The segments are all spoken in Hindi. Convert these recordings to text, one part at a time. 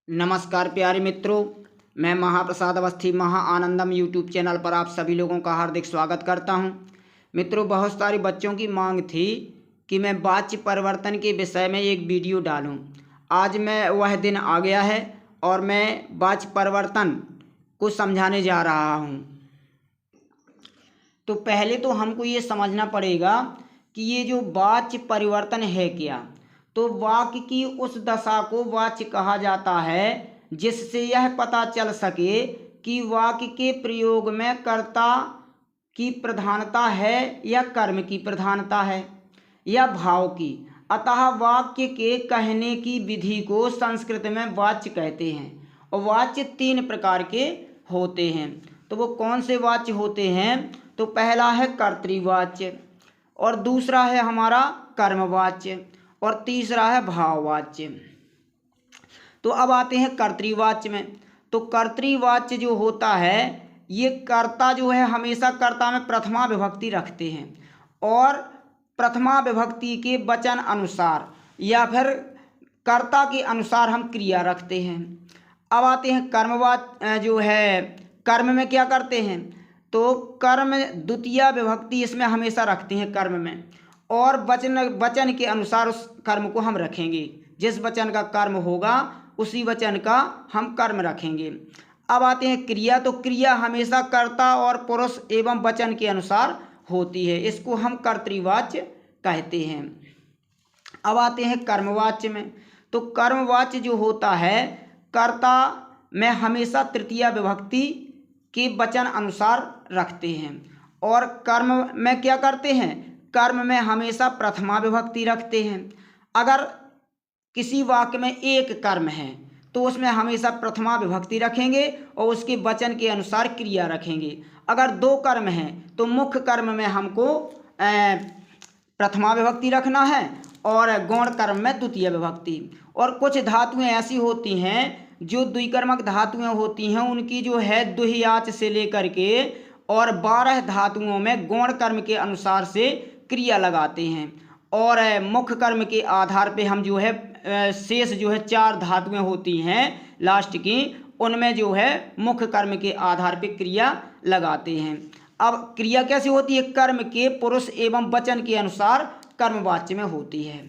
नमस्कार प्यारे मित्रों, मैं महाप्रसाद अवस्थी महा आनंदम यूट्यूब चैनल पर आप सभी लोगों का हार्दिक स्वागत करता हूं। मित्रों, बहुत सारे बच्चों की मांग थी कि मैं वाच्य परिवर्तन के विषय में एक वीडियो डालूं। आज मैं वह दिन आ गया है और मैं वाच्य परिवर्तन को समझाने जा रहा हूं। तो पहले तो हमको ये समझना पड़ेगा कि ये जो वाच्य परिवर्तन है क्या। तो वाक्य की उस दशा को वाच्य कहा जाता है जिससे यह पता चल सके कि वाक्य के प्रयोग में कर्ता की प्रधानता है या कर्म की प्रधानता है या भाव की। अतः वाक्य के कहने की विधि को संस्कृत में वाच्य कहते हैं। और वाच्य तीन प्रकार के होते हैं। तो वो कौन से वाच्य होते हैं? तो पहला है कर्तृवाच्य, और दूसरा है हमारा कर्मवाच्य, और तीसरा है भाववाच्य। तो अब आते हैं कर्तृवाच्य में। तो कर्तृवाच्य जो होता है, ये कर्ता जो है हमेशा कर्ता में प्रथमा विभक्ति रखते हैं और प्रथमा विभक्ति के वचन अनुसार या फिर कर्ता के अनुसार हम क्रिया रखते हैं। अब आते हैं कर्मवाच्य जो है, कर्म में क्या करते हैं? तो कर्म द्वितीय विभक्ति इसमें हमेशा रखते हैं कर्म में, और वचन के अनुसार उस कर्म को हम रखेंगे। जिस वचन का कर्म होगा उसी वचन का हम कर्म रखेंगे। अब आते हैं क्रिया। तो क्रिया हमेशा कर्ता और पुरुष एवं वचन के अनुसार होती है, इसको हम कर्तृवाच्य कहते हैं। अब आते हैं कर्मवाच्य में। तो कर्मवाच्य जो होता है, कर्ता में हमेशा तृतीय विभक्ति के वचन अनुसार रखते हैं, और कर्म में क्या करते हैं? कर्म में हमेशा प्रथमा विभक्ति रखते हैं। अगर किसी वाक्य में एक कर्म है तो उसमें हमेशा प्रथमा विभक्ति रखेंगे और उसके वचन के अनुसार क्रिया रखेंगे। अगर दो कर्म हैं तो मुख्य कर्म में हमको प्रथमा विभक्ति रखना है और गौण कर्म में द्वितीय विभक्ति। और कुछ धातुएं ऐसी होती हैं जो द्विकर्मक धातुएं होती हैं, उनकी जो है दुहियाच से लेकर के और 12 धातुओं में गौण कर्म के अनुसार से क्रिया लगाते हैं, और मुख्य कर्म के आधार पे हम जो है शेष जो है 4 धातुएं होती हैं लास्ट की, उनमें जो है मुख्य कर्म के आधार पे क्रिया लगाते हैं। अब क्रिया कैसी होती है? कर्म के पुरुष एवं वचन के अनुसार कर्मवाच्य में होती है।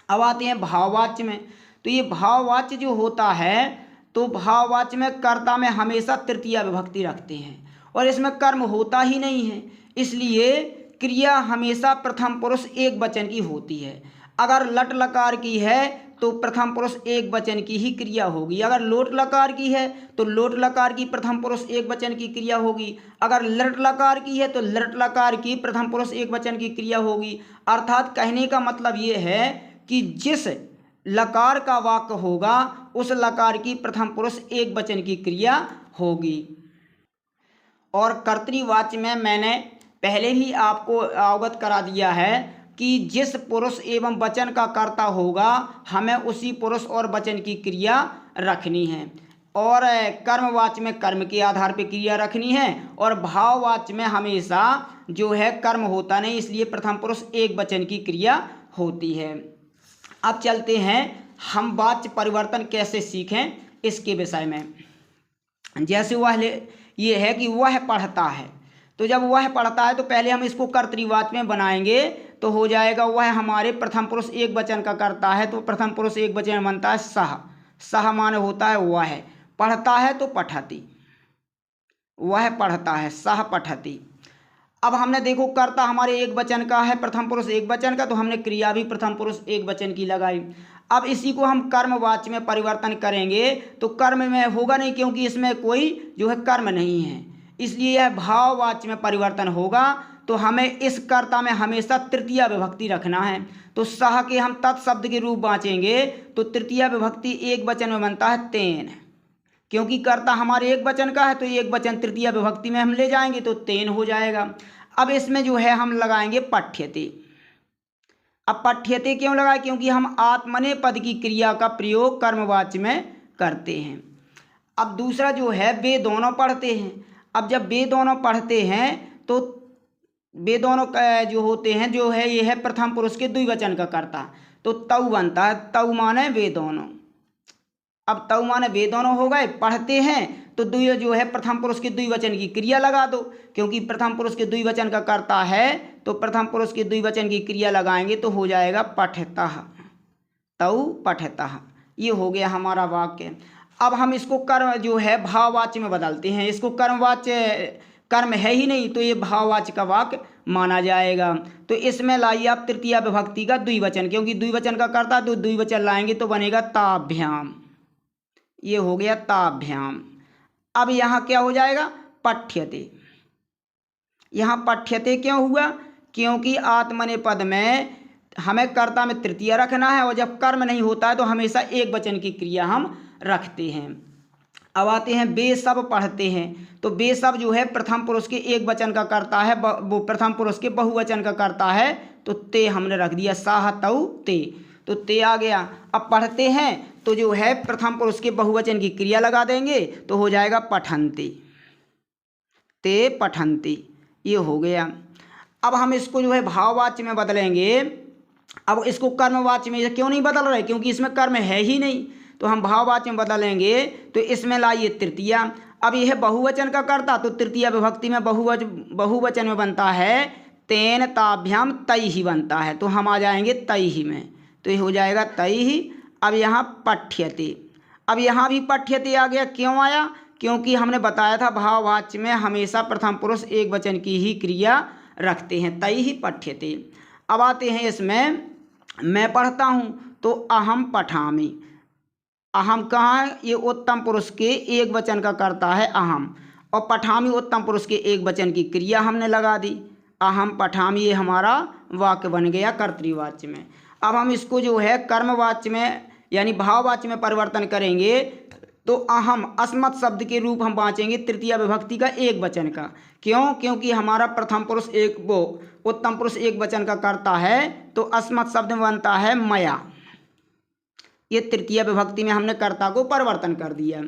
अब आते हैं भाववाच्य में। तो ये भाववाच्य जो होता है, तो भाववाच्य में कर्ता में हमेशा तृतीय विभक्ति रखते हैं और इसमें कर्म होता ही नहीं है, इसलिए क्रिया हमेशा प्रथम पुरुष एक वचन की होती है। अगर लट लकार की है तो प्रथम पुरुष एक वचन की ही क्रिया होगी। अगर लोट लकार की है तो लोट लकार की प्रथम पुरुष एक वचन की क्रिया होगी। अगर लट लकार की है तो लट लकार की प्रथम पुरुष एक वचन की क्रिया होगी। अर्थात कहने का मतलब ये है कि जिस लकार का वाक्य होगा उस लकार की प्रथम पुरुष एक वचन की क्रिया होगी। और कर्तृवाच्य में मैंने पहले ही आपको अवगत करा दिया है कि जिस पुरुष एवं वचन का कर्ता होगा हमें उसी पुरुष और वचन की क्रिया रखनी है, और कर्मवाच्य में कर्म के आधार पर क्रिया रखनी है, और भाववाच्य में हमेशा जो है कर्म होता नहीं, इसलिए प्रथम पुरुष एक वचन की क्रिया होती है। अब चलते हैं हम वाच्य परिवर्तन कैसे सीखें इसके विषय में। जैसे वह ये है कि वह पढ़ता है, तो जब वह पढ़ता है तो पहले हम इसको कर्तृवाच्य में बनाएंगे तो हो जाएगा वह हमारे प्रथम पुरुष एक वचन का करता है, तो प्रथम पुरुष एक वचन बनता है सह। सह माने होता है वह पढ़ता है, तो पठति, वह पढ़ता है, सह पठति। अब हमने देखो कर्ता हमारे एक वचन का है, प्रथम पुरुष एक वचन का, तो हमने क्रिया भी प्रथम पुरुष एक वचन की लगाई। अब इसी को हम कर्मवाच्य में परिवर्तन करेंगे तो कर्म में होगा नहीं, क्योंकि इसमें कोई जो है कर्म नहीं है, इसलिए यह भाववाच्य में परिवर्तन होगा। तो हमें इस कर्ता में हमेशा तृतीय विभक्ति रखना है। तो सह के हम तत्शब्द के रूप बाँचेंगे तो तृतीय विभक्ति एक वचन में बनता है तेन, क्योंकि कर्ता हमारे एक वचन का है तो एक वचन तृतीय विभक्ति में हम ले जाएंगे तो तेन हो जाएगा। अब इसमें जो है हम लगाएंगे पठ्यते। अब पठ्यते क्यों लगाए? क्योंकि हम आत्मने पद की क्रिया का प्रयोग कर्मवाच्य में करते हैं। अब दूसरा जो है वे दोनों पढ़ते हैं। अब जब वे दोनों पढ़ते हैं तो वे दोनों जो होते हैं जो है ये है प्रथम पुरुष के द्विवचन का कर्ता, तो तऊ बनता है। तऊ माने वे दोनों, अब तऊ माने वे दोनों हो गए, पढ़ते हैं तो द्वि जो है प्रथम पुरुष के द्विवचन की क्रिया लगा दो, क्योंकि प्रथम पुरुष के द्विवचन का कर्ता है तो प्रथम पुरुष के द्विवचन की क्रिया लगाएंगे तो हो जाएगा पठतः, तऊ पठतः। ये हो गया हमारा वाक्य। अब हम इसको कर्म जो है भाववाच्य में बदलते हैं। इसको कर्मवाच्य, कर्म है ही नहीं तो ये भाववाच्य का वाक्य माना जाएगा। तो इसमें लाइए आप तृतीया विभक्ति का द्विवचन, क्योंकि द्विवचन का कर्ता तो द्विवचन लाएंगे तो बनेगा ताभ्याम। ये हो गया ताभ्याम। अब यहाँ क्या हो जाएगा, पठ्यते। यहाँ पठ्यते क्यों हुआ, क्योंकि आत्मनेपद में हमें कर्ता में तृतीया रखना है और जब कर्म नहीं होता है तो हमेशा एक वचन की क्रिया हम रखते हैं। अब आते हैं वे सब पढ़ते हैं। तो वे सब जो है प्रथम पुरुष के एक वचन का कर्ता है, वो प्रथम पुरुष के बहुवचन का कर्ता है, तो ते हमने रख दिया, साह तऊ ते, तो ते आ गया। अब पढ़ते हैं तो जो है प्रथम पुरुष के बहुवचन की क्रिया लगा देंगे तो हो जाएगा पठन्ति, ते पठन्ति। ये हो गया। अब हम इसको जो है भाववाच्य में बदलेंगे। अब इसको कर्मवाच्य में क्यों नहीं बदल रहे, क्योंकि इसमें कर्म है ही नहीं, तो हम भाववाच्य में बदलेंगे। तो इसमें लाइए तृतीया। अब यह बहुवचन का कर्ता तो तृतीया विभक्ति में बहुवचन में बनता है तेन ताभ्याम तई ही बनता है, तो हम आ जाएंगे तई ही में, तो ये हो जाएगा तई ही। अब यहाँ पठ्यते, अब यहाँ भी पठ्यते आ गया। क्यों आया, क्योंकि हमने बताया था भाववाच्य में हमेशा प्रथम पुरुष एक वचन की ही क्रिया रखते हैं, तई ही पठ्यते। अब आते हैं इसमें मैं पढ़ता हूँ तो अहम पठामि। अहम कहाँ है, ये उत्तम पुरुष के एक वचन का कर्ता है अहम, और पठामि उत्तम पुरुष के एक वचन की क्रिया हमने लगा दी, अहम पठामि। ये हमारा वाक्य बन गया कर्तृवाच्य में। अब हम इसको जो है कर्मवाच्य में यानी भाववाच्य में परिवर्तन करेंगे तो अहम अस्मत् शब्द के रूप हम बाँचेंगे तृतीया विभक्ति का एक वचन का। क्यों, क्योंकि हमारा प्रथम पुरुष उत्तम पुरुष एक वचन का कर्ता है, तो अस्मत् शब्द में बनता है मया। ये तृतीय विभक्ति में हमने कर्ता को परिवर्तन कर दिया।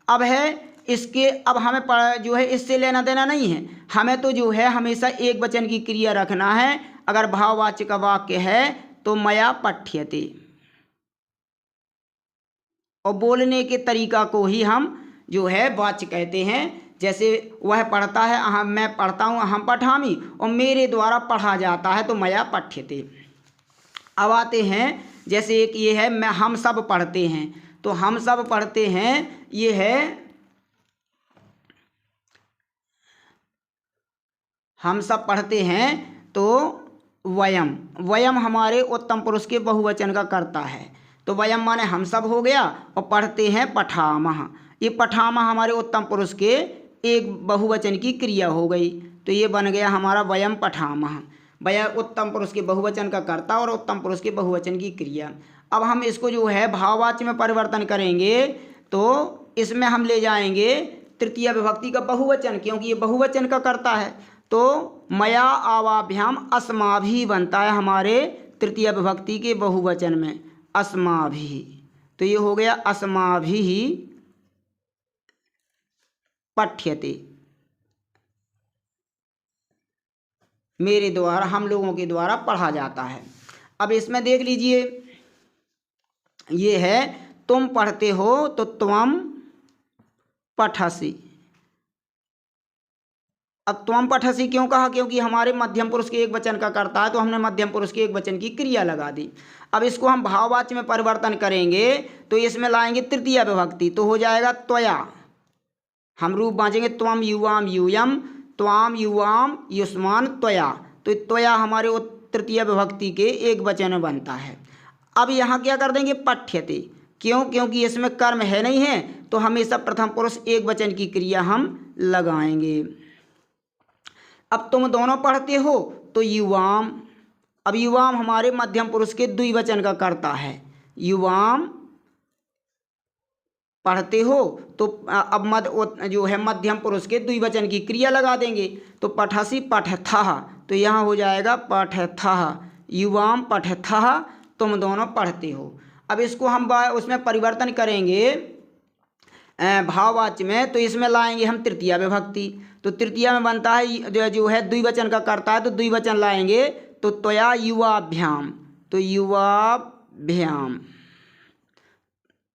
अब है इसके, अब हमें जो है इससे लेना देना नहीं है, हमें तो जो है हमेशा एक वचन की क्रिया रखना है। अगर भाववाच्य का वाक्य है तो मया पठ्यते, और बोलने के तरीका को ही हम जो है वाच्य कहते हैं। जैसे वह पढ़ता है, मैं पढ़ता हूँ, अहम पठामि, और मेरे द्वारा पढ़ा जाता है तो मया पठ्यते। अब आते हैं जैसे एक ये है मैं हम सब पढ़ते हैं, तो हम सब पढ़ते हैं ये है हम सब पढ़ते हैं तो वयम। वयम हमारे उत्तम पुरुष के बहुवचन का कर्ता है, तो वयम माने हम सब हो गया, और पढ़ते हैं पठामह। ये पठामह हमारे उत्तम पुरुष के एक बहुवचन की क्रिया हो गई, तो ये बन गया हमारा वयम पठामह। वह उत्तम पुरुष के बहुवचन का कर्ता और उत्तम पुरुष के बहुवचन की क्रिया। अब हम इसको जो है भाववाच्य में परिवर्तन करेंगे तो इसमें हम ले जाएंगे तृतीय विभक्ति का बहुवचन, क्योंकि ये बहुवचन का कर्ता है, तो मया आवाभ्याम अस्माभि बनता है हमारे तृतीय विभक्ति के बहुवचन में, अस्माभि। तो ये हो गया अस्माभि पठ्यते, मेरे द्वारा, हम लोगों के द्वारा पढ़ा जाता है। अब इसमें देख लीजिए ये है तुम पढ़ते हो तो त्वम पठसि। अब त्वम पठसि क्यों कहा, क्योंकि हमारे मध्यम पुरुष के एक वचन का कर्ता है, तो हमने मध्यम पुरुष के एक वचन की क्रिया लगा दी। अब इसको हम भाववाच्य में परिवर्तन करेंगे तो इसमें लाएंगे तृतीय विभक्ति, तो हो जाएगा त्वया। हम रूप बाँचेंगे त्वम युवाम यूयम, त्वाम युवाम युष्मान त्वया, तो त्वया हमारे तृतीय विभक्ति के एक वचन में बनता है। अब यहाँ क्या कर देंगे पठ्यते, क्यों, क्योंकि इसमें कर्म है नहीं है, तो हमेशा प्रथम पुरुष एक वचन की क्रिया हम लगाएंगे। अब तुम दोनों पढ़ते हो तो युवाम। अब युवाम हमारे मध्यम पुरुष के द्विवचन का कर्ता है, युवाम पढ़ते हो तो अब जो है मध्यम पुरुष के द्विवचन की क्रिया लगा देंगे, तो पठसि पठथः, तो यहाँ हो जाएगा पठथः, युवाम पठथः, तुम दोनों पढ़ते हो। अब इसको हम उसमें परिवर्तन करेंगे भाववाच्य में, तो इसमें लाएंगे हम तृतीया विभक्ति, तो तृतीया में बनता है जो है द्विवचन का कर्ता है, तो द्विवचन लाएंगे तो त्वया युवाभ्याम, तो युवाभ्याम,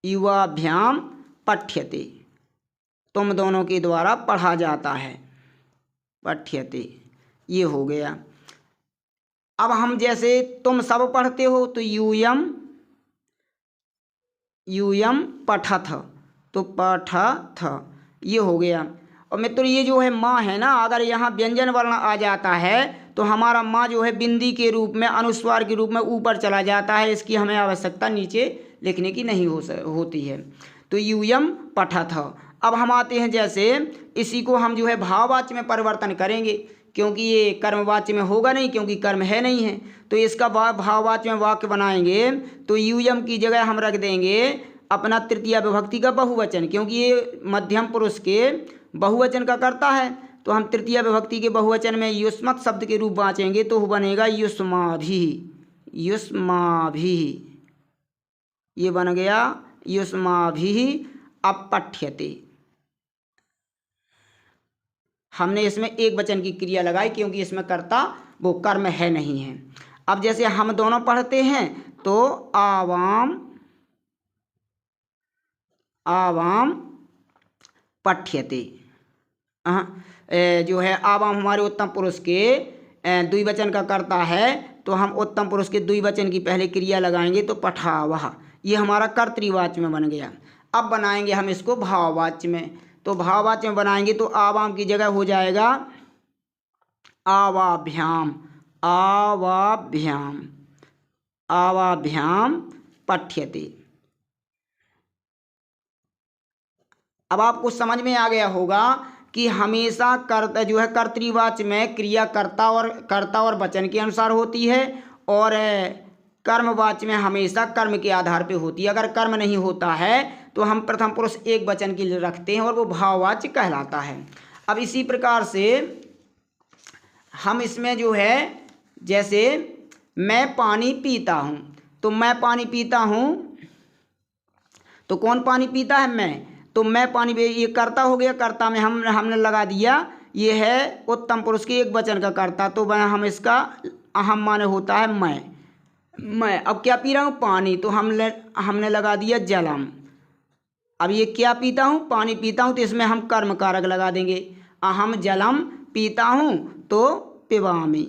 युवाभ्याम पठ्यते, तुम दोनों के द्वारा पढ़ा जाता है, पठ्यते ये हो गया। अब हम जैसे तुम सब पढ़ते हो तो यूयम, यूयम पठथ, तो पठथ ये हो गया। और मित्रों ये जो है माँ है ना, अगर यहाँ व्यंजन वर्ण आ जाता है तो हमारा माँ जो है बिंदी के रूप में, अनुस्वार के रूप में ऊपर चला जाता है, इसकी हमें आवश्यकता नीचे लिखने की नहीं होती है। तो यूयम पठथ। अब हम आते हैं जैसे इसी को हम जो है भाववाच्य में परिवर्तन करेंगे, क्योंकि ये कर्मवाच्य में होगा नहीं, क्योंकि कर्म है नहीं है। तो इसका भाववाच्य में वाक्य बनाएंगे तो यूयम की जगह हम रख देंगे अपना तृतीया विभक्ति का बहुवचन, क्योंकि ये मध्यम पुरुष के बहुवचन का कर्ता है। तो हम तृतीया विभक्ति के बहुवचन में युष्मत् शब्द के रूप बाँचेंगे तो बनेगा युष्माभिः, युष्माभिः ये बन गया युष्माभिः अपठ्यते। हमने इसमें एक वचन की क्रिया लगाई क्योंकि इसमें कर्ता वो कर्म है नहीं है। अब जैसे हम दोनों पढ़ते हैं तो आवाम, आवाम पठ्यते, जो है आवाम हमारे उत्तम पुरुष के द्विवचन का कर्ता है, तो हम उत्तम पुरुष के द्विवचन की पहले क्रिया लगाएंगे तो पठावह, ये हमारा कर्तृवाच्य में बन गया। अब बनाएंगे हम इसको भाववाच्य में, तो भाववाच्य में बनाएंगे तो आवाम की जगह हो जाएगा आवाभ्याम, आवाभ्याम, आवाभ्याम पठ्यते। अब आपको समझ में आ गया होगा कि हमेशा कर्ता जो है कर्तृवाच्य में क्रिया कर्ता और वचन के अनुसार होती है, और कर्मवाच्य में हमेशा कर्म के आधार पे होती है। अगर कर्म नहीं होता है तो हम प्रथम पुरुष एक वचन के लिए रखते हैं और वो भाववाच्य कहलाता है। अब इसी प्रकार से हम इसमें जो है जैसे मैं पानी पीता हूँ, तो मैं पानी पीता हूँ तो कौन पानी पीता है? मैं। तो मैं पानी पी, ये कर्ता हो गया, कर्ता में हमने लगा दिया ये है उत्तम पुरुष के एक वचन का कर्ता, तो हम इसका अहम माने होता है मैं। अब क्या पी रहा हूँ? पानी, तो हमने लगा दिया जलम। अब ये क्या पीता हूँ? पानी पीता हूँ, तो इसमें हम कर्म कारक लगा देंगे, अहम जलम पीता हूँ तो पिबामी,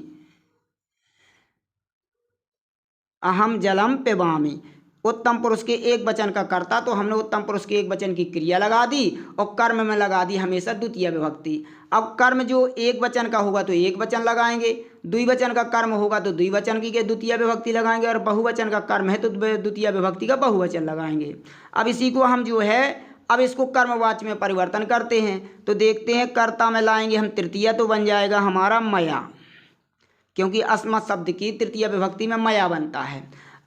अहम जलम पिबामी। उत्तम पुरुष के एक वचन का कर्ता, तो हमने उत्तम पुरुष के एक वचन की क्रिया लगा दी और कर्म में लगा दी हमेशा द्वितीय विभक्ति। अब कर्म जो एक वचन का होगा तो एक वचन लगाएंगे, द्विवचन का कर्म होगा तो द्विवचन की द्वितीय विभक्ति लगाएंगे, और बहुवचन का कर्म है तो द्वितीय विभक्ति का बहुवचन लगाएंगे। अब इसी को हम जो है अब इसको कर्मवाच्य में परिवर्तन करते हैं, तो देखते हैं कर्ता में लाएंगे हम तृतीया, तो बन जाएगा हमारा मया, क्योंकि अस्मत् शब्द की तृतीय विभक्ति में मया बनता है।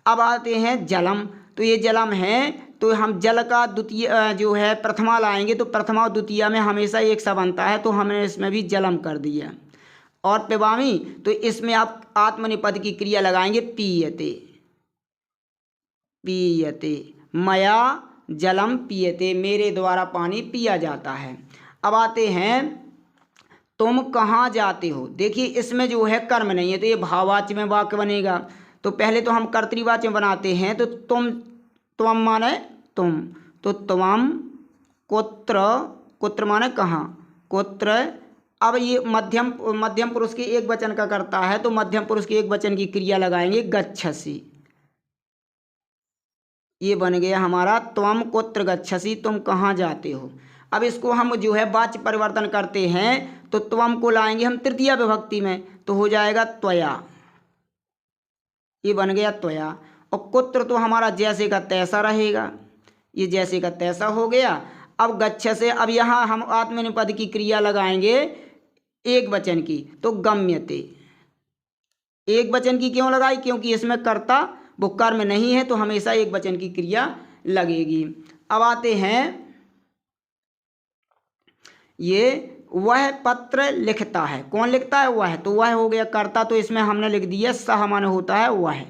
अब आते हैं जलम, तो ये जलम है, तो हम जल का द्वितीय जो है प्रथमा लाएंगे, तो प्रथमा और द्वितीय में हमेशा एक सा बनता है, तो हमने इसमें भी जलम कर दिया। और पिबामी, तो इसमें आप आत्मनिपद की क्रिया लगाएंगे पीयते, पीयते, मया जलम पीयते, मेरे द्वारा पानी पिया जाता है। अब आते हैं तुम कहाँ जाते हो। देखिए इसमें जो है कर्म नहीं है, तो ये भाववाच्य में वाक्य बनेगा। तो पहले तो हम कर्तृवाच्य बनाते हैं, तो तुम माने तुम, तो त्वम कुत्र, कुत्र माने कहाँ, कुत्र। अब ये मध्यम पुरुष के एक वचन का करता है, तो मध्यम पुरुष के एक वचन की क्रिया लगाएंगे गच्छसि, ये बन गया हमारा त्वम कुत्र गच्छसि, तुम कहाँ जाते हो। अब इसको हम जो है वाच्य परिवर्तन करते हैं, तो त्वम को लाएंगे हम तृतीय विभक्ति में, तो हो जाएगा त्वया, ये बन गया त्वया। और कुत्र तो हमारा जैसे का तैसा रहेगा, ये जैसे का तैसा हो गया। अब गच्छ से अब यहाँ हम आत्मनिपद की क्रिया लगाएंगे एक वचन की, तो गम्यते। एक वचन की क्यों लगाई? क्योंकि इसमें कर्ता वो कर्म नहीं है, तो हमेशा एक वचन की क्रिया लगेगी। अब आते हैं ये वह पत्र लिखता है, कौन लिखता है? वह, तो वह हो गया कर्ता, तो इसमें हमने लिख दिया सह माने होता है वह।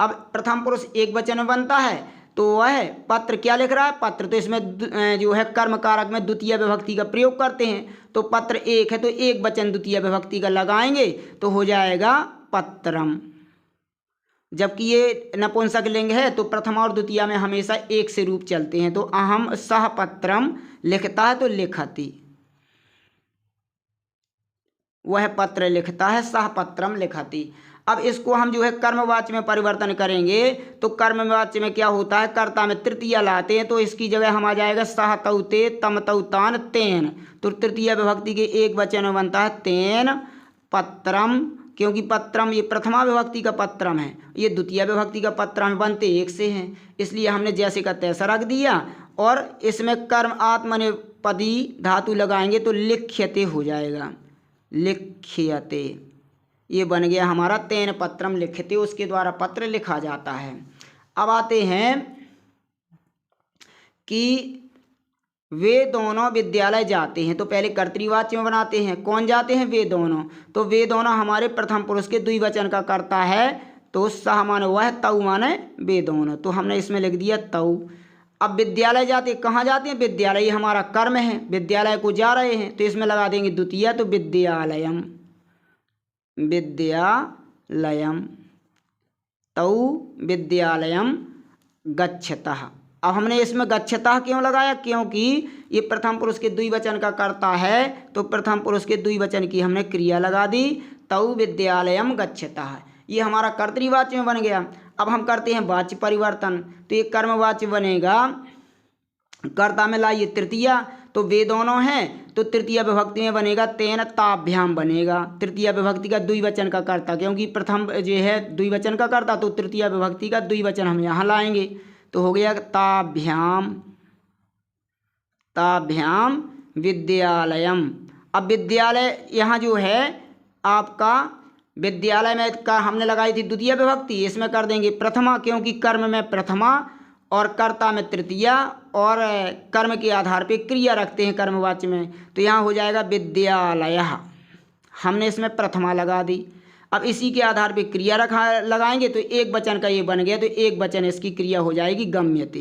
अब प्रथम पुरुष एक वचन में बनता है, तो वह पत्र क्या लिख रहा है? पत्र, तो इसमें जो है कर्म कारक में द्वितीय विभक्ति का प्रयोग करते हैं, तो पत्र एक है तो एक वचन द्वितीय विभक्ति का लगाएंगे, तो हो जाएगा पत्रम, जबकि ये नपुंसक लिंग है तो प्रथमा और द्वितीया में हमेशा एक से रूप चलते हैं। तो अहम सह पत्रम लिखता है तो लिखति, वह पत्र लिखता है, सह पत्रम लिखति। अब इसको हम जो है कर्मवाच्य में परिवर्तन करेंगे तो कर्मवाच्य में क्या होता है, कर्ता में तृतीया लाते हैं तो इसकी जगह हम आ जाएगा सह तौ ते तम तौ तान तेन। तो तृतीय विभक्ति के एक वचन में बनता है तेन पत्रम, क्योंकि पत्रम ये प्रथमा विभक्ति का पत्रम है, ये द्वितीय विभक्ति का पत्रम, बनते एक से हैं, इसलिए हमने जैसे का तैसा रख दिया। और इसमें कर्म आत्मनेपदी धातु लगाएंगे तो लिख्यते हो जाएगा, लिख्यते, ये बन गया हमारा तेन पत्रम लिखते, उसके द्वारा पत्र लिखा जाता है। अब आते हैं कि वे दोनों विद्यालय जाते हैं, तो पहले कर्तृवाच्य में बनाते हैं, कौन जाते हैं, वे दोनों। तो वे दोनों हमारे प्रथम पुरुष के द्विवचन का करता है, तो सह माने वह, तऊ माने वे दोनों, तो हमने इसमें लिख दिया तऊ। अब विद्यालय जाते, कहाँ जाते हैं, विद्यालय, ये हमारा कर्म है, विद्यालय को जा रहे हैं, तो इसमें लगा देंगे द्वितीय, तो विद्यालयम, विद्यालयम, तऊ विद्यालयम गच्छतः। अब हमने इसमें गच्छतः क्यों लगाया, क्योंकि ये प्रथम पुरुष के द्विवचन का करता है, तो प्रथम पुरुष के द्विवचन की हमने क्रिया लगा दी, तऊ विद्यालयम गच्छतः, ये हमारा कर्तृवाच्य में बन गया। अब हम करते हैं वाच्य परिवर्तन, तो ये कर्मवाच्य बनेगा, कर्ता में लाइए तृतीया, तो वे दोनों हैं, तो तृतीय विभक्ति में बनेगा तेन ताभ्याम बनेगा, तृतीय विभक्ति का द्विवचन का कर्ता, क्योंकि प्रथम जो है द्विवचन का कर्ता, तो तृतीय विभक्ति का द्विवचन हम यहाँ लाएंगे, तो हो गया ताभ्याम, ताभ्याम विद्यालयम। अब विद्यालय यहाँ जो है आपका विद्यालय में का हमने लगाई थी द्वितीय विभक्ति, इसमें कर देंगे प्रथमा, क्योंकि कर्म में प्रथमा और कर्ता में तृतीया, और कर्म के आधार पे क्रिया रखते हैं कर्मवाच्य में, तो यहाँ हो जाएगा विद्यालयः, हमने इसमें प्रथमा लगा दी। अब इसी के आधार पे क्रिया लगाएंगे तो एक वचन का ये बन गया, तो एक वचन इसकी क्रिया हो जाएगी गम्यते,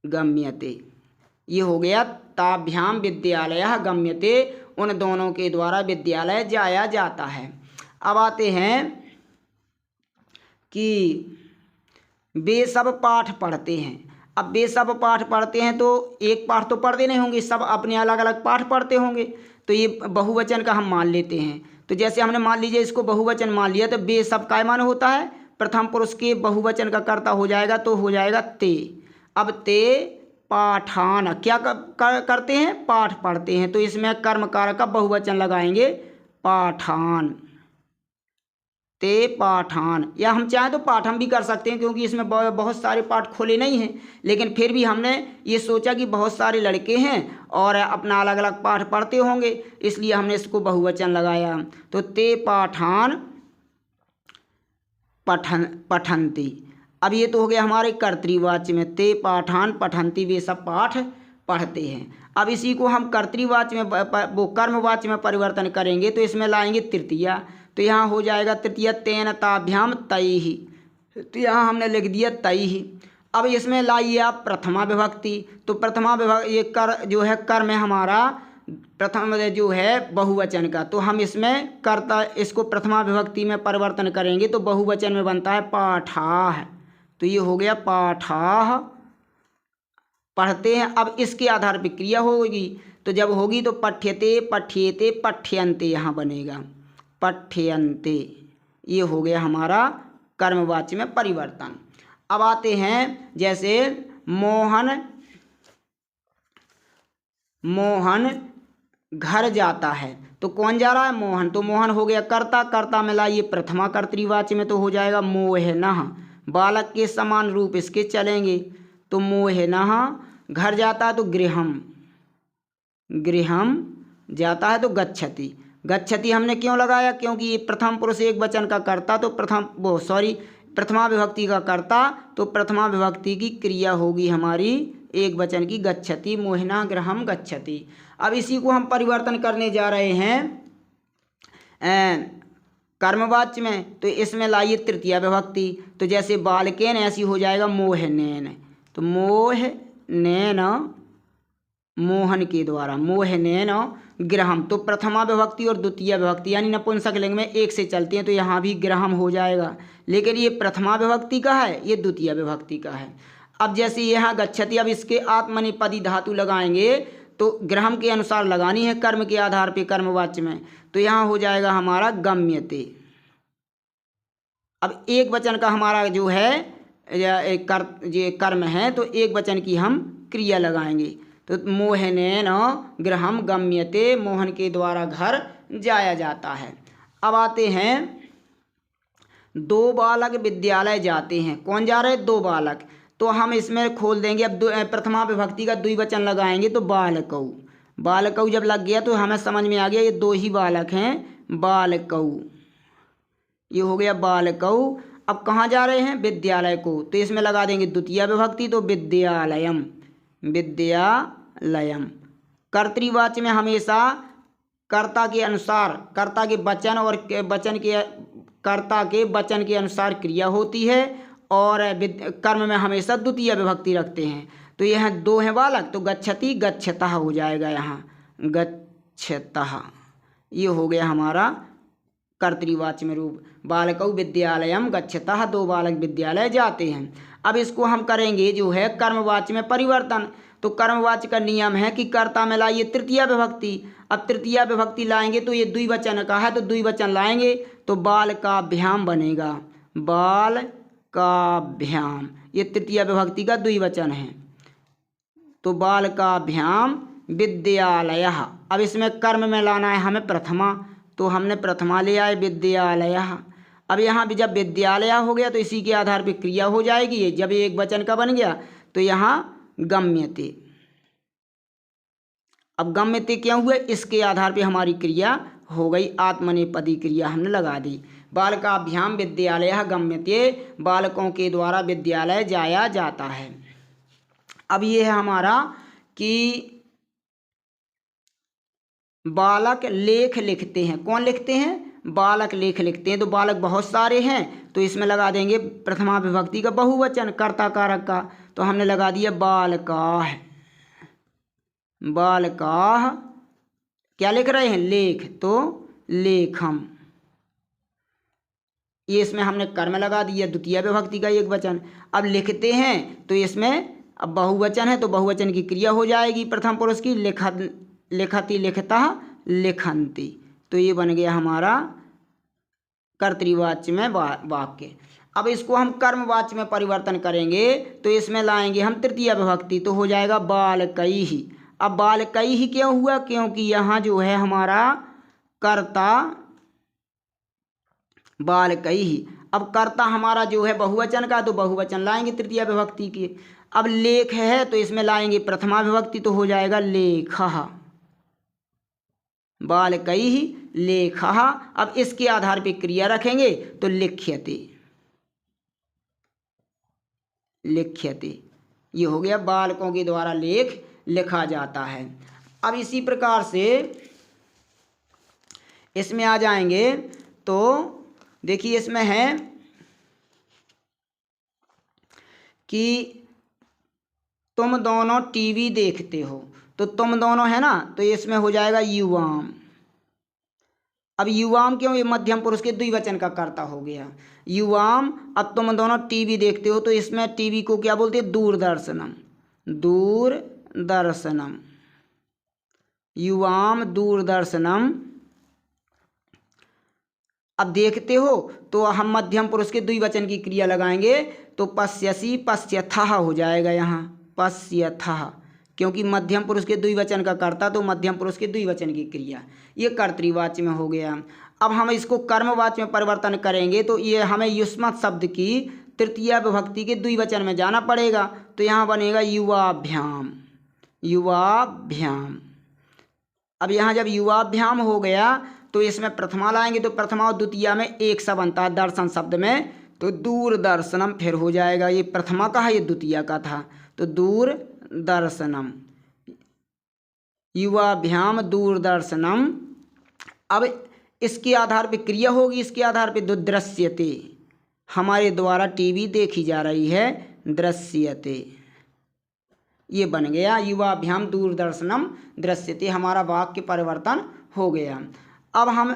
गम्यते, ये हो गया ताभ्याम विद्यालयः गम्यते, उन दोनों के द्वारा विद्यालय जाया जाता है। अब आते हैं कि वे सब पाठ पढ़ते हैं। अब वे सब पाठ पढ़ते हैं तो एक पाठ तो पढ़ते नहीं होंगे, सब अपने अलग अलग पाठ पढ़ते होंगे, तो ये बहुवचन का हम मान लेते हैं। तो जैसे हमने मान लीजिए इसको बहुवचन मान लिया, तो वे सब का मान होता है, प्रथम पुरुष के बहुवचन का कर्ता हो जाएगा, तो हो जाएगा ते। अब ते पाठान, क्या करते हैं, पाठ पढ़ते हैं, तो इसमें कर्म कारक का बहुवचन लगाएंगे पाठान, ते पाठान, या हम चाहें तो पाठम भी कर सकते हैं, क्योंकि इसमें बहुत सारे पाठ खोले नहीं हैं, लेकिन फिर भी हमने ये सोचा कि बहुत सारे लड़के हैं और अपना अलग अलग पाठ पढ़ते होंगे, इसलिए हमने इसको बहुवचन लगाया। तो ते पाठान पठन्ति। अब ये तो हो गया हमारे कर्तृवाच्य में, ते पाठान पठन्ति, वे सब पाठ पढ़ते हैं। अब इसी को हम कर्तृवाच्य में वो कर्मवाच्य में परिवर्तन करेंगे, तो इसमें लाएंगे तृतीया, तो यहाँ हो जाएगा तृतीय तेन ताभ्याम तैहि, तो यहाँ हमने लिख दिया तैहि। अब इसमें लाइए आप प्रथमा विभक्ति, तो प्रथमा विभक्ति ये कर जो है कर्म है हमारा प्रथम जो है बहुवचन का, तो हम इसमें कर्ता इसको प्रथमा विभक्ति में परिवर्तन करेंगे, तो बहुवचन में बनता है पाठाः, तो ये हो गया पाठाः, पढ़ते हैं। अब इसके आधार पर क्रिया होगी, तो जब होगी तो पठ्यते पठ्येते पठ्यन्ते यहाँ बनेगा, पठ्यन्ते, ये हो गया हमारा कर्मवाच्य में परिवर्तन। अब आते हैं जैसे मोहन, मोहन घर जाता है, तो कौन जा रहा है, मोहन, तो मोहन हो गया कर्ता, कर्ता में लाइए प्रथमा कर्तृवाच्य में, तो हो जाएगा मोहनः, बालक के समान रूप इसके चलेंगे, तो मोहनः, घर जाता है तो गृहम, गृहम जाता है तो गच्छति, गच्छति हमने क्यों लगाया, क्योंकि ये प्रथम पुरुष एक वचन का कर्ता, तो प्रथमा विभक्ति का कर्ता, तो प्रथमा विभक्ति की क्रिया होगी हमारी एक वचन की गच्छति, मोहिना गृहम गच्छति। अब इसी को हम परिवर्तन करने जा रहे हैं कर्मवाच्य में, तो इसमें लाइए तृतीया विभक्ति, तो जैसे बालकेन ऐसी हो जाएगा मोहनैन, तो मोहनैन, मोहन के द्वारा, मोहनेन गृहम। तो प्रथमा विभक्ति और द्वितीय विभक्ति यानी नपुंसक लिंग में एक से चलती हैं, तो यहाँ भी गृहम हो जाएगा। लेकिन ये प्रथमा विभक्ति का है, ये द्वितीय विभक्ति का है। अब जैसे यहाँ गच्छति, अब इसके आत्मनेपदी धातु लगाएंगे तो गृहम के अनुसार लगानी है कर्म के आधार पे कर्मवाच्य में, तो यहाँ हो जाएगा हमारा गम्यते। अब एक वचन का हमारा जो है ये कर्म है, तो एक वचन की हम क्रिया लगाएंगे। तो मोहनेन गृहम गम्यते, मोहन के द्वारा घर जाया जाता है। अब आते हैं दो बालक विद्यालय जाते हैं। कौन जा रहे हैं? दो बालक। तो हम इसमें खोल देंगे। अब प्रथमा विभक्ति का द्विवचन लगाएंगे तो बालकौ। बालकौ जब लग गया तो हमें समझ में आ गया ये दो ही बालक हैं, बालकौ। ये हो गया बालकौ। अब कहाँ जा रहे हैं? विद्यालय को, तो इसमें लगा देंगे द्वितीय विभक्ति, तो विद्यालयम, विद्यालयम। कर्तृवाच्य में हमेशा कर्ता के अनुसार, कर्ता के वचन और वचन के कर्ता के वचन के अनुसार क्रिया होती है, और कर्म में हमेशा द्वितीय विभक्ति रखते हैं। तो यह दो हैं बालक, तो गच्छति गच्छतः हो जाएगा यहाँ, गच्छतः। ये हो गया हमारा कर्तृवाच्य में रूप। बालकौ विद्यालयम गच्छतः, दो बालक विद्यालय जाते हैं। अब इसको हम करेंगे जो है कर्मवाच्य में परिवर्तन। तो कर्मवाच्य का नियम है कि कर्ता में लाइए तृतीय विभक्ति। अब तृतीय विभक्ति लाएंगे तो ये द्विवचन का है, तो द्विवचन लाएंगे तो बालकाभ्याम बनेगा, बालकाभ्याम। ये तृतीय विभक्ति का द्विवचन है, तो बालकाभ्याम विद्यालयः। अब इसमें कर्म में लाना है हमें प्रथमा, तो हमने प्रथमा ले आए विद्यालयः। अब यहाँ भी जब विद्यालय हो गया तो इसी के आधार पर क्रिया हो जाएगी। जब ये एक वचन का बन गया तो यहाँ गम्यते। अब गम्यते क्यों हुए? इसके आधार पे हमारी क्रिया हो गई, आत्मनेपदी क्रिया हमने लगा दी। बालकाभ्याम विद्यालयः गम्यते, बालकों के द्वारा विद्यालय जाया जाता है। अब ये है हमारा कि बालक लेख लिखते हैं। कौन लिखते हैं? बालक लेख लिखते हैं। तो बालक बहुत सारे हैं, तो इसमें लगा देंगे प्रथमा विभक्ति का बहुवचन कर्ता कारक का, तो हमने लगा दिया बालकाः, बालकाः। क्या लिख रहे हैं? लेख, तो लेखम। ये इसमें हमने कर्म लगा दिया, द्वितीय विभक्ति का एक वचन। अब लिखते हैं तो इसमें अब बहुवचन है, तो बहुवचन की क्रिया हो जाएगी प्रथम पुरुष की, लिखति लिखतः लिखन्ति। तो ये बन गया हमारा कर्तृवाच्य में वाक्य। अब इसको हम कर्मवाच्य में परिवर्तन करेंगे तो इसमें लाएंगे हम तृतीय विभक्ति, तो हो जाएगा बालकैः। अब बालकैः क्यों हुआ? क्योंकि यहाँ जो है हमारा कर्ता बालकैः। अब कर्ता हमारा जो है बहुवचन का, तो बहुवचन लाएंगे तृतीय विभक्ति की। अब लेख है तो इसमें लाएंगे प्रथमा विभक्ति, तो हो जाएगा लेखः, बालकैः लेखः। अब इसके आधार पर क्रिया रखेंगे तो लिख्यते, लिख्यते। ये हो गया बालकों के द्वारा लेख लिखा जाता है। अब इसी प्रकार से इसमें आ जाएंगे तो देखिए इसमें है कि तुम दोनों टीवी देखते हो, तो तुम दोनों है ना, तो इसमें हो जाएगा युवाम। अब युवाम क्यों? ये मध्यम पुरुष के द्विवचन का कर्ता हो गया, युवाम। अब तुम दोनों टीवी देखते हो, तो इसमें टीवी को क्या बोलते हैं? दूरदर्शनम, दूरदर्शनम। युवाम दूरदर्शनम। अब देखते हो तो हम मध्यम पुरुष के द्विवचन की क्रिया लगाएंगे, तो पश्यसि पश्यथः हो जाएगा यहाँ, पश्यथः। क्योंकि मध्यम पुरुष के द्विवचन का कर्ता, तो मध्यम पुरुष के द्विवचन की क्रिया, ये कर्तृवाच्य में हो गया। अब हम इसको कर्मवाच्य में परिवर्तन करेंगे तो ये हमें युष्मत् शब्द की तृतीय विभक्ति के द्विवचन में जाना पड़ेगा, तो यहाँ बनेगा युवाभ्याम, युवाभ्याम। अब यहाँ जब युवाभ्याम हो गया तो इसमें प्रथमा लाएंगे, तो प्रथमा और द्वितीय में एक सा बनता है दर्शन शब्द में, तो दूरदर्शनम फिर हो जाएगा। ये प्रथमा का है, ये द्वितीय का था, तो दूरदर्शनम, युवाभ्याम दूरदर्शनम। अब इसके आधार पे क्रिया होगी, इसके आधार पे दृश्यते, हमारे द्वारा टीवी देखी जा रही है, दृश्यते। ये बन गया युवाभ्याम दूरदर्शनम दृश्यते, हमारा वाक्य परिवर्तन हो गया। अब हम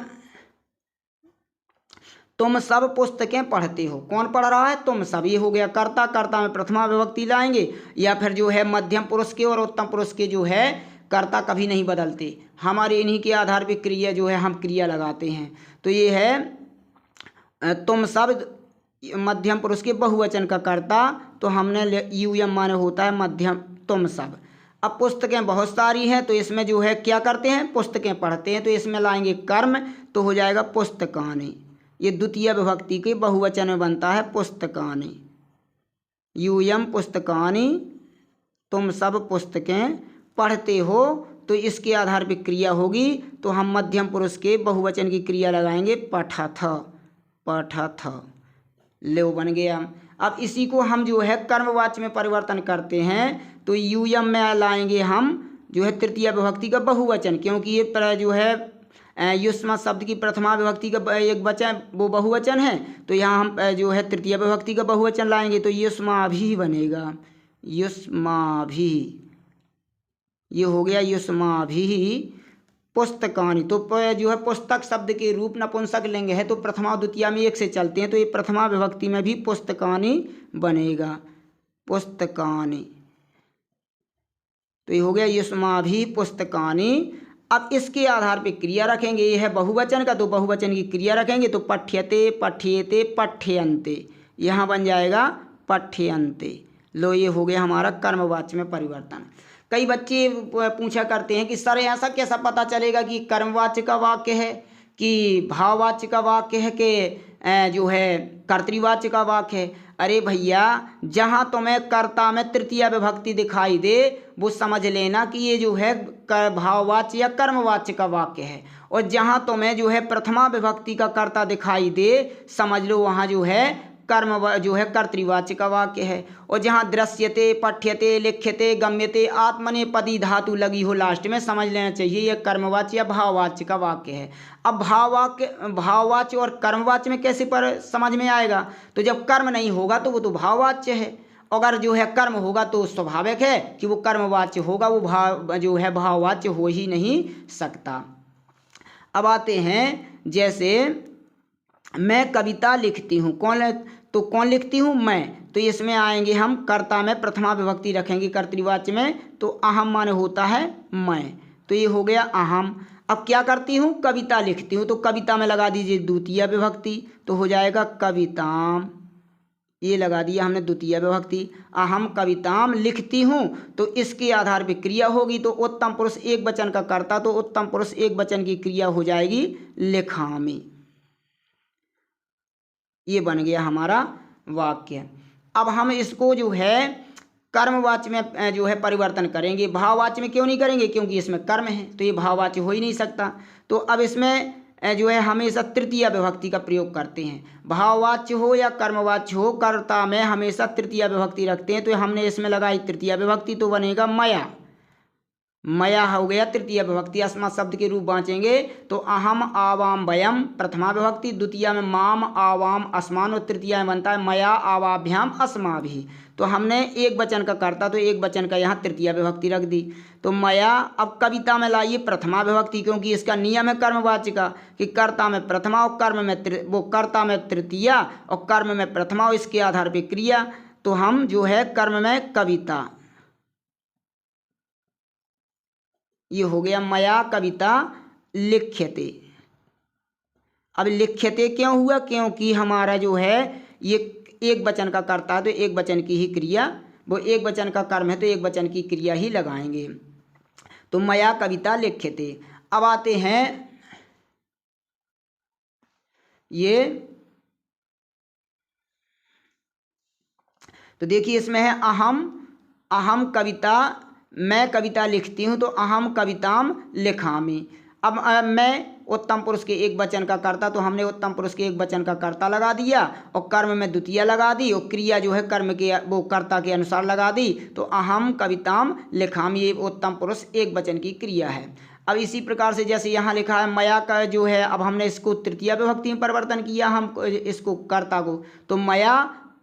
तुम सब पुस्तकें पढ़ते हो, कौन पढ़ रहा है? तुम सब। ये हो गया कर्ता, कर्ता में प्रथमा विभक्ति लाएंगे, या फिर जो है मध्यम पुरुष के और उत्तम पुरुष के जो है कर्ता कभी नहीं बदलते, हमारे इन्हीं के आधार पर क्रिया जो है हम क्रिया लगाते हैं। तो ये है तुम सब मध्यम पुरुष के बहुवचन का कर्ता, तो हमने यूयम माने होता है मध्यम तुम सब। अब पुस्तकें बहुत सारी हैं, तो इसमें जो है क्या करते हैं? पुस्तकें पढ़ते हैं, तो इसमें लाएंगे कर्म, तो हो जाएगा पुस्तकानि। ये द्वितीय विभक्ति के बहुवचन में बनता है पुस्तकानि। यूयम पुस्तकानि, तुम सब पुस्तकें पढ़ते हो, तो इसके आधार पर क्रिया होगी, तो हम मध्यम पुरुष के बहुवचन की क्रिया लगाएंगे पठथ, पठथ, ले बन गया। अब इसी को हम जो है कर्मवाच्य में परिवर्तन करते हैं, तो यूयम में लाएंगे हम जो है तृतीय विभक्ति का बहुवचन, क्योंकि ये जो है युष्म शब्द की प्रथमा विभक्ति का एक वचन वो बहुवचन है, तो यहाँ हम जो है तृतीय विभक्ति का बहुवचन लाएंगे, तो युष्माभि बनेगा, युष्माभि। ये हो गया युष्माभि पुस्तकानि। तो जो है पुस्तक शब्द के रूप नपुंसक लिंग है, तो प्रथमा द्वितीया में एक से चलते हैं, तो ये प्रथमा विभक्ति में भी पुस्तकानि बनेगा, पुस्तकानि। तो ये हो गया युष्माभि पुस्तकानि। अब इसके आधार पे क्रिया रखेंगे, ये है बहुवचन का, तो बहुवचन की क्रिया रखेंगे, तो पठ्यते, पठ्येते, पठ्यन्ते, यहाँ बन जाएगा पठ्यन्ते। लो ये हो गया हमारा कर्मवाच्य में परिवर्तन। कई बच्चे पूछा करते हैं कि सर ऐसा कैसा पता चलेगा कि कर्मवाच्य का वाक्य है कि भाववाच्य का वाक्य है कि जो है कर्तृवाच्य का वाक्य है? अरे भैया, जहाँ तुम्हें कर्ता में तृतीय विभक्ति दिखाई दे वो समझ लेना कि ये जो है भाववाच्य या कर्मवाच्य का वाक्य है, और जहाँ तुम्हें जो है प्रथमा विभक्ति का कर्ता दिखाई दे समझ लो वहाँ जो है कर्म जो है कर्तृवाच्य का वाक्य है। और जहाँ दृश्यते, पठ्यते, लिख्यते, गम्यते, आत्मनेपदी धातु लगी हो लास्ट में, समझ लेना चाहिए यह कर्मवाच्य या भाववाच्य का वाक्य है। अब भाववाच्य और कर्मवाच्य में कैसे पर समझ में आएगा? तो जब कर्म नहीं होगा तो वो तो भाववाच्य है, अगर जो है कर्म होगा तो स्वाभाविक है कि वो कर्मवाच्य होगा, वो भाव जो है भाववाच्य हो ही नहीं सकता। अब आते हैं, जैसे मैं कविता लिखती हूँ, कौन लिखती हूँ? मैं। तो इसमें आएंगे हम कर्ता में प्रथमा विभक्ति रखेंगे कर्तृवाच्य में, तो अहम माने होता है मैं, तो ये हो गया अहम। अब क्या करती हूँ? कविता लिखती हूँ, तो कविता में लगा दीजिए द्वितीय विभक्ति, तो हो जाएगा कविताम, ये लगा दिया हमने द्वितीय विभक्ति। अहम कविताम लिखती हूँ, तो इसके आधार पर क्रिया होगी, तो उत्तम पुरुष एक वचन का कर्ता, तो उत्तम पुरुष एक वचन की क्रिया हो जाएगी लिखामि। ये बन गया हमारा वाक्य। अब हम इसको जो है कर्मवाच्य में जो है परिवर्तन करेंगे, भाववाच्य में क्यों नहीं करेंगे? क्योंकि इसमें कर्म है, तो ये भाववाच्य हो ही नहीं सकता। तो अब इसमें जो है हमेशा तृतीय विभक्ति का प्रयोग करते हैं, भाववाच्य हो या कर्मवाच्य हो, कर्ता में हमेशा तृतीय विभक्ति रखते हैं। तो हमने इसमें लगाई तृतीय विभक्ति, तो बनेगा मया, मया हो गया तृतीय विभक्ति। अस्मत् शब्द के रूप बाँचेंगे, तो अहम आवाम वयम प्रथमा विभक्ति, द्वितीय में माम आवाम अस्मान, और तृतीय में बनता है मया आवाभ्याम अस्माभि। तो हमने एक वचन का करता, तो एक वचन का यहाँ तृतीय विभक्ति रख दी, तो मया। अब कविता में लाइए प्रथमा विभक्ति, क्योंकि इसका नियम है कर्मवाच्य का कि कर्ता में प्रथमा और कर्म में वो कर्ता में तृतीय और कर्म में प्रथमा, और इसके आधार पर क्रिया। तो हम जो है कर्म में कविता, ये हो गया मया कविता लिख्यते। अब लिख्यते क्यों हुआ? क्योंकि हमारा जो है ये एक वचन का कर्ता है, तो एक वचन की ही क्रिया, वो एक वचन का कर्म है तो एक वचन की क्रिया ही लगाएंगे। तो मया कविता लिख्यते। अब आते हैं ये, तो देखिए इसमें है अहम कविता, मैं कविता लिखती हूँ, तो अहम कविताम लिखामि। अब मैं उत्तम पुरुष के एक वचन का कर्ता, तो हमने उत्तम पुरुष के एक वचन का कर्ता लगा दिया और कर्म में द्वितीय लगा दी, और क्रिया जो है कर्म के वो कर्ता के अनुसार लगा दी। तो अहम कविताम लिखामि, ये उत्तम पुरुष एक वचन की क्रिया है। अब इसी प्रकार से जैसे यहाँ लिखा है मया का जो है, अब हमने इसको तृतीय विभक्ति में परिवर्तन किया, हम इसको कर्ता को, तो मया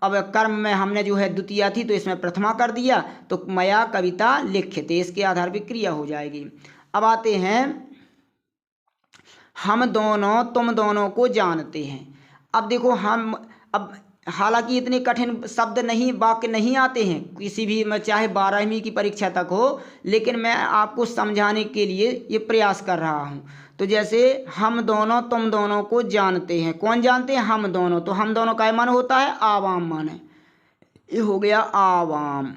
अब कर्म में हमने जो है द्वितीया थी तो इसमें प्रथमा कर दिया, तो मया कविता लिख्यते, इसके आधार पर क्रिया हो जाएगी। अब आते हैं हम दोनों तुम दोनों को जानते हैं। अब देखो हम, अब हालांकि इतने कठिन शब्द नहीं, वाक्य नहीं आते हैं किसी भी में, चाहे 12वीं की परीक्षा तक हो, लेकिन मैं आपको समझाने के लिए ये प्रयास कर रहा हूँ। तो जैसे हम दोनों तुम दोनों को जानते हैं, कौन जानते हैं? हम दोनों। तो हम दोनों का मन होता है आवाम माने, ये हो गया आवाम,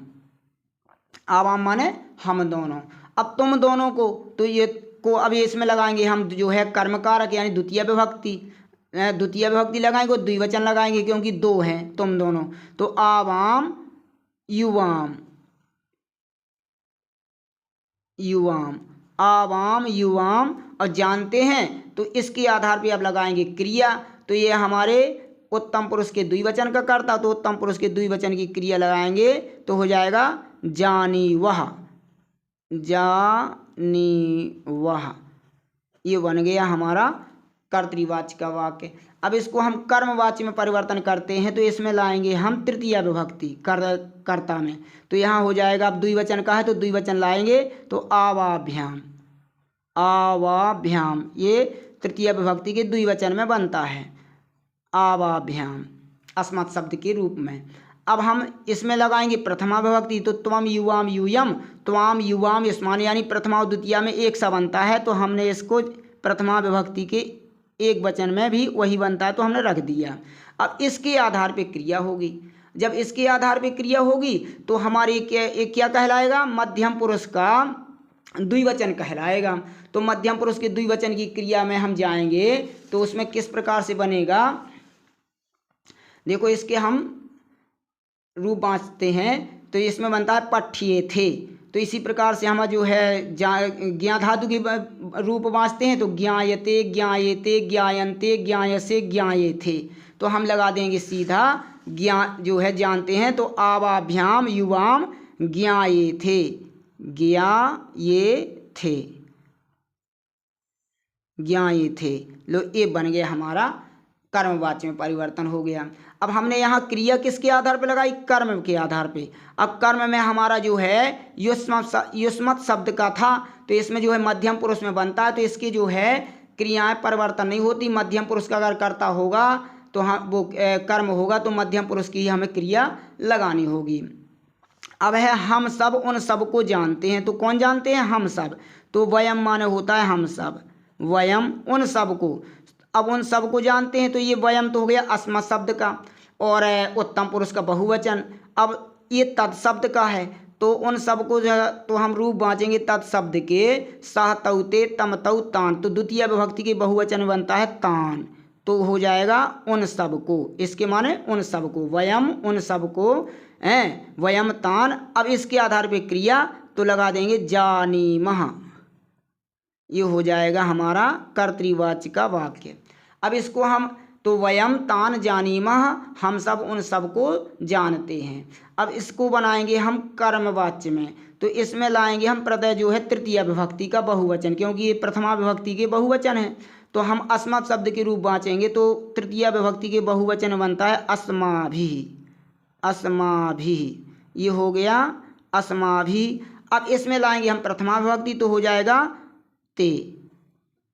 आवाम माने हम दोनों। अब तुम दोनों को, तो ये को अब इसमें लगाएंगे हम जो है कर्मकारक यानी द्वितीय विभक्ति, द्वितीय विभक्ति लगाएंगे, द्विवचन लगाएंगे क्योंकि दो हैं तुम दोनों। तो आवाम युवाम, युवाम, आवाम युवाम। और जानते हैं तो इसके आधार पे अब लगाएंगे क्रिया। तो ये हमारे उत्तम पुरुष के द्विवचन का कर्ता, तो उत्तम पुरुष के द्विवचन की क्रिया लगाएंगे तो हो जाएगा जानी वह, जानी वह। ये बन गया हमारा कर्तृवाच्य का वाक्य। अब इसको हम कर्मवाच्य में परिवर्तन करते हैं, तो इसमें लाएंगे हम तृतीया विभक्ति कर्ता में। तो यहाँ हो जाएगा, अब द्विवचन का है तो द्विवचन लाएंगे, तो आवाभ्याम, आवाभ्याम, ये तृतीय विभक्ति के द्विवचन में बनता है, आवाभ्याम, अस्मत् शब्द के रूप में। अब हम इसमें लगाएंगे प्रथमा विभक्ति, तो त्वम युवाम यूयम, त्वाम युवाम युष्मान, यानी प्रथमा और द्वितीया में एक सा बनता है, तो हमने इसको प्रथमा विभक्ति के एक वचन में भी वही बनता है तो हमने रख दिया। अब इसके आधार पे क्रिया होगी। जब इसके आधार पे क्रिया होगी तो हमारी क्या कहलाएगा? मध्यम पुरुष का द्विवचन कहलाएगा। तो मध्यम पुरुष के द्विवचन की क्रिया में हम जाएंगे तो उसमें किस प्रकार से बनेगा, देखो इसके हम रूप बाँचते हैं। तो इसमें बनता है पठ्ये थे। तो इसी प्रकार से हम जो है ज्ञा धातु के रूप बाँचते हैं, तो ज्ञायते, ज्ञायते, ज्ञायन्ते, ज्ञायसे, ज्ञायेथे। तो हम लगा देंगे सीधा ज्ञा जो है जानते हैं, तो आवाभ्याम युवाम ज्ञायेथे, ज्ञायेथे, ज्ञायेथे। लो ये बन गया हमारा कर्मवाच्य में परिवर्तन हो गया। अब हमने यहाँ क्रिया किसके आधार पर लगाई? कर्म के आधार पे। अब कर्म में हमारा जो है युष्मत् शब्द का था, तो इसमें जो है मध्यम पुरुष में बनता है, तो इसकी जो है क्रियाएं परिवर्तन नहीं होती। मध्यम पुरुष का अगर कर्ता होगा तो हम वो कर्म होगा तो मध्यम पुरुष की हमें क्रिया लगानी होगी। अब है हम सब उन सब को जानते हैं। तो कौन जानते हैं? हम सब। तो वयम माने होता है हम सब, वयम उन सब को। अब उन सब को जानते हैं तो ये वयम तो हो गया अस्मत् शब्द का और उत्तम पुरुष का बहुवचन। अब ये तत्शब्द का है, तो उन सब को तो हम रूप बाँचेंगे तत्शब्द के सह तौते तम तौ तान। तो द्वितीय विभक्ति के बहुवचन में बनता है तान, तो हो जाएगा उन सब को। इसके माने उन सब को, वयम उन सब को, वयम तान। अब इसके आधार पे क्रिया तो लगा देंगे जानीमः, ये हो जाएगा हमारा कर्तृवाच्य का वाक्य। अब इसको हम तो वयम तान जानीमः, हम सब उन सब को जानते हैं। अब इसको बनाएंगे हम कर्मवाच्य में, तो इसमें लाएंगे हम प्रत्यय जो है तृतीय विभक्ति का बहुवचन, क्योंकि ये प्रथमा विभक्ति के बहुवचन है। तो हम अस्मत् शब्द के रूप बाँचेंगे, तो तृतीय विभक्ति के बहुवचन बनता है अस्माभिः, अस्माभिः, ये हो गया अस्माभिः। अब इसमें लाएंगे हम प्रथमा विभक्ति, तो हो जाएगा ते।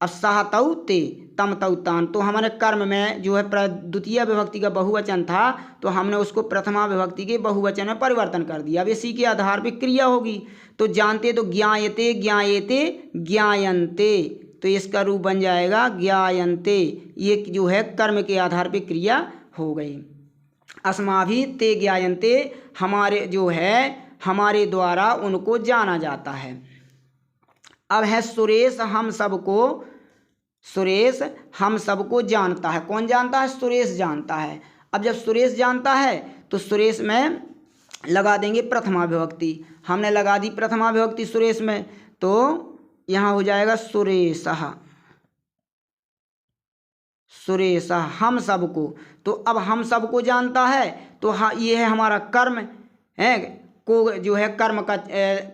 अब सह तौ ते तम तौ तान। तो हमारे कर्म में जो है द्वितीय विभक्ति का बहुवचन था, तो हमने उसको प्रथमा विभक्ति के बहुवचन में परिवर्तन कर दिया। अब इसी के आधार पे क्रिया होगी। तो जानते तो ज्ञायते, ज्ञायेते, ज्ञायन्ते, तो इसका रूप बन जाएगा ज्ञायन्ते। ये जो है कर्म के आधार पे क्रिया हो गई। अस्माभि ते ज्ञायन्ते, हमारे जो है हमारे द्वारा उनको जाना जाता है। अब है सुरेश हम सबको, सुरेश हम सबको जानता है। कौन जानता है? सुरेश जानता है। अब जब सुरेश जानता है तो सुरेश में लगा देंगे प्रथमा विभक्ति। हमने लगा दी प्रथमा विभक्ति सुरेश में, तो यहाँ हो जाएगा सुरेशः, सुरेशः हम सबको। तो अब हम सबको जानता है, तो ये है हमारा कर्म है को जो है कर्म का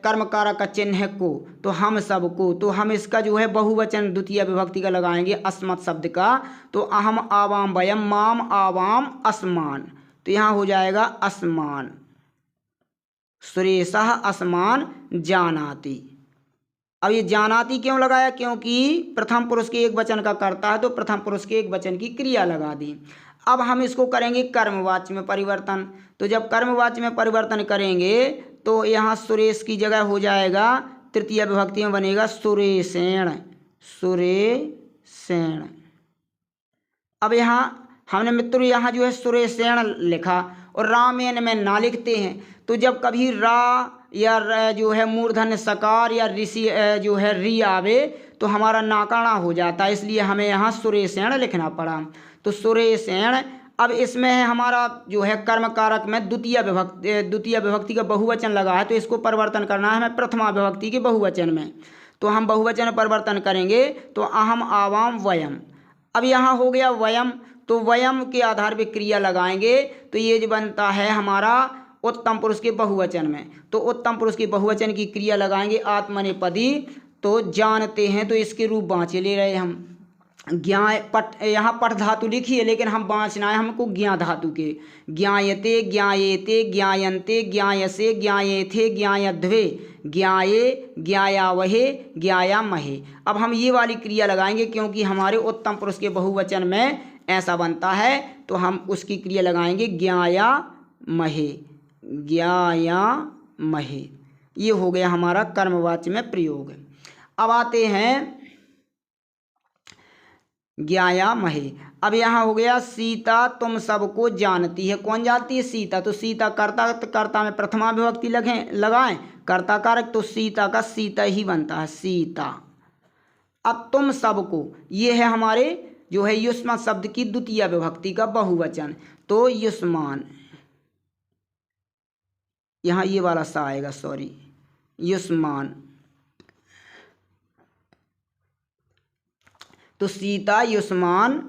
कर्मकारक का चिन्ह है को, तो हम सबको। तो हम इसका जो है बहुवचन द्वितीय विभक्ति का लगाएंगे अस्मत् शब्द का। तो अहम आवाम वयम माम आवाम अस्मान, तो यहाँ हो जाएगा असमान। सुरेशः असमान जानाति। अब ये जानाति क्यों लगाया? क्योंकि प्रथम पुरुष के एक वचन का कर्ता है तो प्रथम पुरुष के एक वचन की क्रिया लगा दी। अब हम इसको करेंगे कर्मवाच्य में परिवर्तन। तो जब कर्मवाच्य में परिवर्तन करेंगे तो यहाँ सुरेश की जगह हो जाएगा, तृतीय विभक्ति में बनेगा सुरेशेण। सुरेशेण। अब यहाँ हमने मित्रों यहाँ जो है सुरेशेण लिखा और रामेण में ना लिखते हैं। तो जब कभी रा या जो है मूर्धन्य सकार या ऋषि जो है री आवे तो हमारा नाकर्णा हो जाता है, इसलिए हमें यहाँ सुरेशेण लिखना पड़ा। तो सुरेशेण। अब इसमें है हमारा जो है कर्म कारक में द्वितीय विभक्ति का बहुवचन लगा है, तो इसको परिवर्तन करना है हमें प्रथमा विभक्ति के बहुवचन में। तो हम बहुवचन परिवर्तन करेंगे तो अहम आवाम वयम। अब यहाँ हो गया वयम, तो वयम के आधार पर क्रिया लगाएंगे तो ये जो बनता है हमारा उत्तम पुरुष के बहुवचन में। तो उत्तम पुरुष के बहुवचन की क्रिया लगाएंगे आत्मनेपदी। तो जानते हैं तो इसके रूप बाँचे ले रहे हम। ज्ञा पट, यहाँ पट धातु लिखी है लेकिन हम बाँचना है हमको ज्ञा धातु के। ज्ञायते, ज्ञायेते, ज्ञायन्ते, ज्ञायसे, ज्ञायेथे, ज्ञायध्वे, ज्ञाये, ज्ञायावहे, ज्ञायामहे। अब हम ये वाली क्रिया लगाएंगे क्योंकि हमारे उत्तम पुरुष के बहुवचन में ऐसा बनता है, तो हम उसकी क्रिया लगाएंगे ज्ञायामहे। ज्ञायामहे। ये हो गया हमारा कर्मवाच्य में प्रयोग। अब आते हैं ज्ञायामहे। अब यहाँ हो गया सीता तुम सबको जानती है। कौन जानती है? सीता। तो सीता कर्ता, कर्ता में प्रथमा विभक्ति लगाएं कर्ता कारक, तो सीता का सीता ही बनता है, सीता। अब तुम सबको, ये है हमारे जो है युष्मान शब्द की द्वितीय विभक्ति का बहुवचन, तो युष्मान। यहाँ ये वाला सा आएगा, सॉरी, युष्मान। तो सीता युष्मान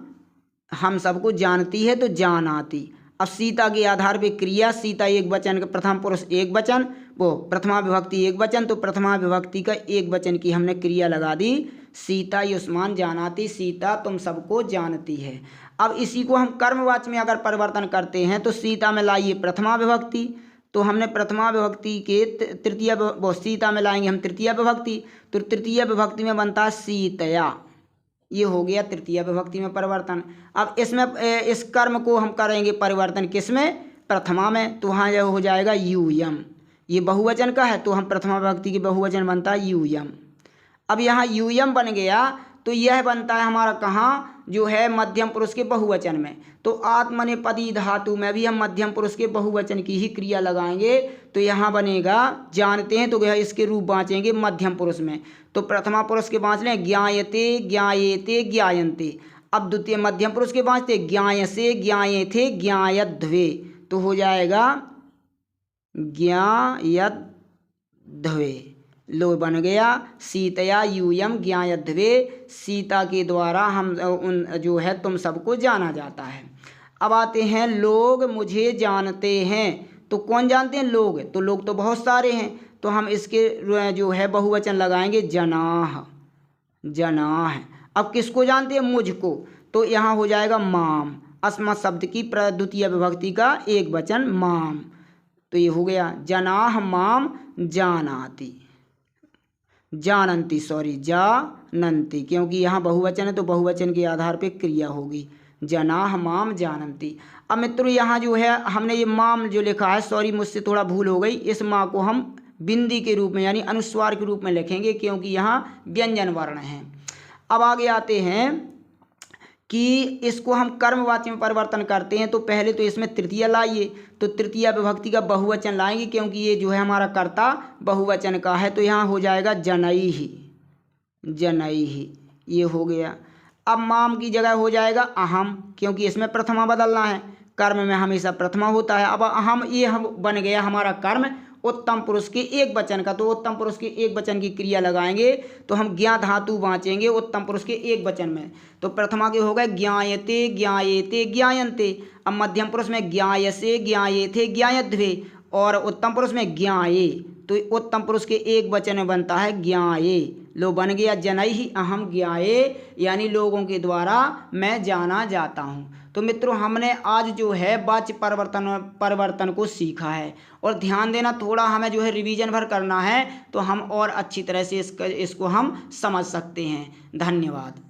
हम सबको जानती है तो जानाति। अब सीता के आधार पे क्रिया, सीता एक वचन का प्रथम पुरुष एक वचन, वो प्रथमा विभक्ति एक वचन, तो प्रथमा विभक्ति का एक वचन की हमने क्रिया लगा दी। सीता युष्मान जानाति, सीता तुम सबको जानती है। अब इसी को हम कर्मवाच्य में अगर परिवर्तन करते हैं तो सीता में लाइए प्रथमा विभक्ति, तो हमने प्रथमा विभक्ति के तृतीय, वो सीता में लाएंगे हम तृतीय विभक्ति, तो तृतीय विभक्ति में बनता है सीतया। ये हो गया तृतीय विभक्ति में परिवर्तन। अब इसमें इस कर्म को हम करेंगे परिवर्तन किसमें? प्रथमा में। तो वहाँ यह हो जाएगा यूयम। ये बहुवचन का है तो हम प्रथमा विभक्ति के बहुवचन बनता है यूयम। अब यहाँ यूयम बन गया तो यह बनता है हमारा कहाँ? जो है मध्यम पुरुष के बहुवचन में। तो आत्मनेपदी धातु में भी हम मध्यम पुरुष के बहुवचन की ही क्रिया लगाएंगे, तो यहाँ बनेगा जानते हैं, तो इसके रूप बाँचेंगे मध्यम पुरुष में। तो प्रथमा पुरुष के बाँच लें ज्ञायते, ज्ञायेते, ज्ञायन्ते। अब द्वितीय मध्यम पुरुष के बाँचते ज्ञायसे, ज्ञायेथे, ज्ञायध्वे, तो हो जाएगा ज्ञायध्वे। लो बन गया सीतया यूयम ज्ञायध्वे। सीता के द्वारा हम उन जो है तुम सबको जाना जाता है। अब आते हैं लोग मुझे जानते हैं। तो कौन जानते हैं? लोग। तो लोग तो बहुत सारे हैं, तो हम इसके जो है बहुवचन लगाएंगे जनाह। जनाह। अब किसको जानते हैं? मुझको। तो यहाँ हो जाएगा माम। अस्मत् शब्द की द्वितीय विभक्ति का एक वचन माम। तो ये हो गया जनाह माम जानाति, जानंती, सॉरी जानंती, क्योंकि यहाँ बहुवचन है तो बहुवचन के आधार पे क्रिया होगी। जनाह माम जानंती। अब मित्रों यहाँ जो है हमने ये माम जो लिखा है, सॉरी मुझसे थोड़ा भूल हो गई, इस माँ को हम बिंदी के रूप में यानी अनुस्वार के रूप में लिखेंगे क्योंकि यहाँ व्यंजन वर्ण है। अब आगे आते हैं कि इसको हम कर्मवाच्य में परिवर्तन करते हैं, तो पहले तो इसमें तृतीय लाइए, तो तृतीय विभक्ति का बहुवचन लाएंगे क्योंकि ये जो है हमारा कर्ता बहुवचन का है, तो यहाँ हो जाएगा जनैहि। जनैहि। ये हो गया। अब माम की जगह हो जाएगा अहम, क्योंकि इसमें प्रथमा बदलना है, कर्म में हमेशा प्रथमा होता है। अब अहम ये हम बन गया हमारा कर्म उत्तम पुरुष के एक वचन का, तो उत्तम पुरुष के एक वचन की क्रिया लगाएंगे तो हम ज्ञा धातु बाँचेंगे उत्तम पुरुष के एक वचन में। तो प्रथमा के हो गए ज्ञायते, ज्ञायेते, ज्ञायन्ते। अब मध्यम पुरुष में ज्ञायसे, ज्ञायेथे, ज्ञायध्वे, और उत्तम पुरुष में ज्ञाये, तो उत्तम पुरुष के एक वचन में बनता है ज्ञाये। लो बन गया जनई ही अहम ज्ञाये, यानी लोगों के द्वारा मैं जाना जाता हूँ। तो मित्रों हमने आज जो है वाच्य परिवर्तन को सीखा है, और ध्यान देना थोड़ा हमें जो है रिवीजन भर करना है, तो हम और अच्छी तरह से इसको हम समझ सकते हैं। धन्यवाद।